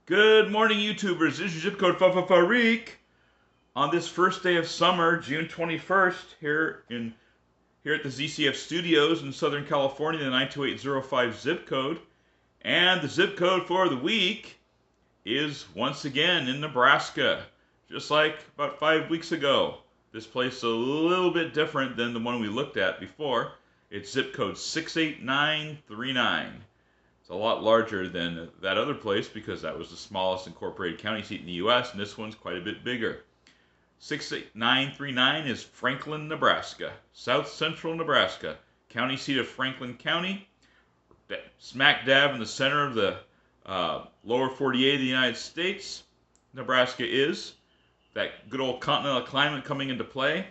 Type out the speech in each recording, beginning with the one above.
Good morning, YouTubers. This is your zip code Farik. On this first day of summer, June 21st, here at the ZCF Studios in Southern California, the 92805 zip code, and the zip code for the week is once again in Nebraska, just like about 5 weeks ago. This place is a little bit different than the one we looked at before. It's zip code 68939. It's a lot larger than that other place because that was the smallest incorporated county seat in the U.S., and this one's quite a bit bigger. 68939 is Franklin, Nebraska, south central Nebraska, county seat of Franklin County, smack dab in the center of the lower 48 of the United States. Nebraska is. That good old continental climate coming into play.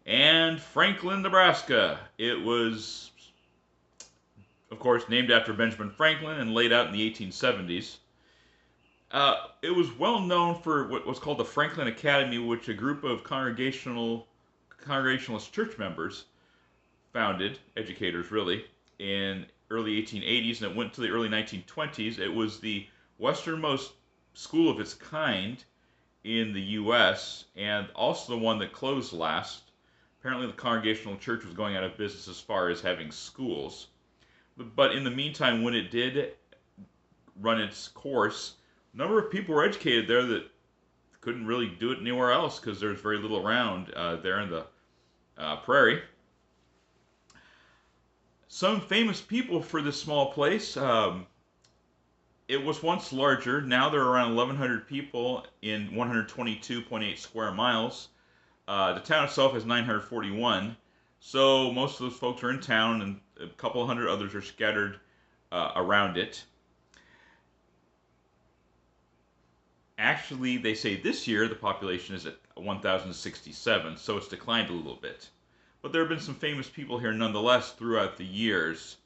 And Franklin, Nebraska. It was, of course, named after Benjamin Franklin and laid out in the 1870s. It was well known for what was called the Franklin Academy, which a group of Congregationalist church members founded, educators really, in early 1880s, and it went to the early 1920s. It was the westernmost school of its kind in the U.S., and also the one that closed last. Apparently the Congregational Church was going out of business as far as having schools. But in the meantime, when it did run its course, a number of people were educated there that couldn't really do it anywhere else because there's very little around there in the prairie. Some famous people for this small place. It was once larger. Now there are around 1,100 people in 122.8 square miles. The town itself has 941. So most of those folks are in town, and a couple hundred others are scattered around it. Actually, they say this year the population is at 1,067, so it's declined a little bit. But there have been some famous people here nonetheless throughout the years.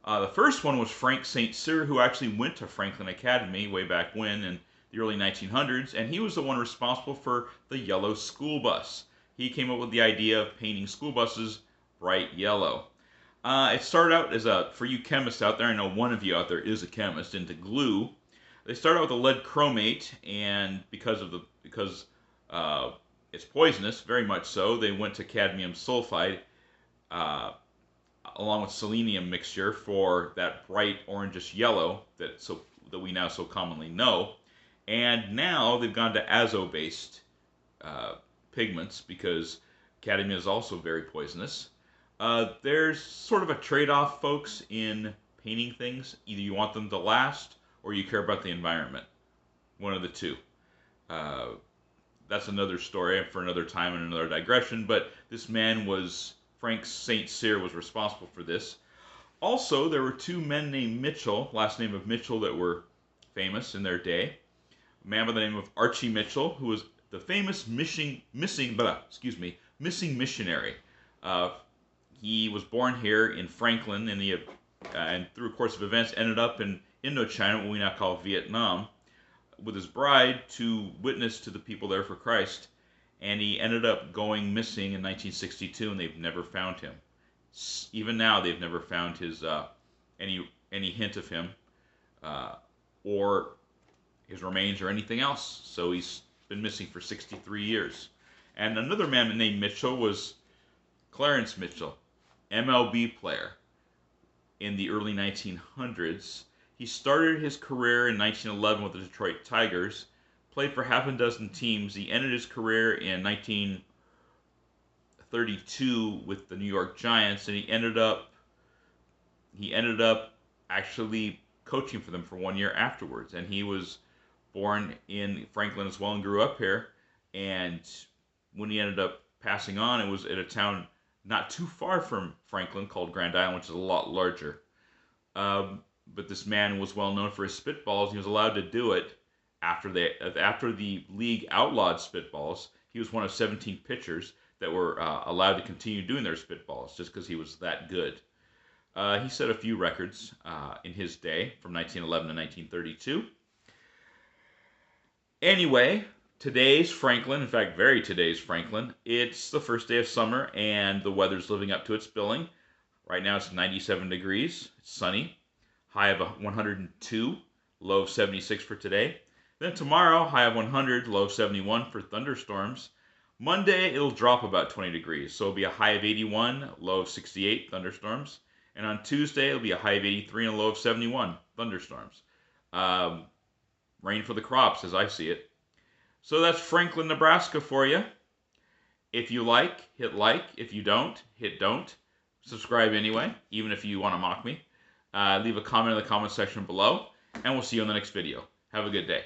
The first one was Frank St. Cyr, who actually went to Franklin Academy way back when in the early 1900s, and he was the one responsible for the yellow school bus. He came up with the idea of painting school buses bright yellow. It started out as for you chemists out there, I know one of you out there is a chemist, into glue. They started out with a lead chromate, and because it's poisonous, very much so, they went to cadmium sulfide along with selenium mixture for that bright orangish yellow that we now so commonly know. And now they've gone to azo-based pigments because cadmium is also very poisonous. There's sort of a trade-off, folks, in painting things. Either you want them to last or you care about the environment. One of the two. That's another story for another time and another digression, but this man was, Frank St. Cyr was responsible for this. Also, there were two men named Mitchell, last name of Mitchell, that were famous in their day. A man by the name of Archie Mitchell, who was the famous missing missionary. He was born here in Franklin, and through a course of events ended up in Indochina, what we now call Vietnam, with his bride to witness to the people there for Christ. And he ended up going missing in 1962, and they've never found him. Even now, they've never found his any hint of him, or his remains, or anything else. So he's been missing for 63 years. And another man named Mitchell was Clarence Mitchell, MLB player in the early 1900s. He started his career in 1911 with the Detroit Tigers, played for half a dozen teams. He ended his career in 1932 with the New York Giants, and he ended up actually coaching for them for 1 year afterwards. And he was born in Franklin as well and grew up here. And when he ended up passing on, it was at a town not too far from Franklin called Grand Island, which is a lot larger. But this man was well known for his spitballs. He was allowed to do it after the league outlawed spitballs. He was one of 17 pitchers that were allowed to continue doing their spitballs just because he was that good. He set a few records in his day from 1911 to 1932. Anyway, today's Franklin, in fact, very today's Franklin, it's the first day of summer and the weather's living up to its billing. Right now it's 97 degrees, it's sunny, high of 102, low of 76 for today. Then tomorrow, high of 100, low of 71 for thunderstorms. Monday, it'll drop about 20 degrees, so it'll be a high of 81, low of 68, thunderstorms. And on Tuesday, it'll be a high of 83 and a low of 71, thunderstorms. Um, Rain for the crops, as I see it. So that's Franklin, Nebraska for you. If you like, hit like. If you don't, hit don't. Subscribe anyway, even if you want to mock me. Leave a comment in the comment section below, and we'll see you in the next video. Have a good day.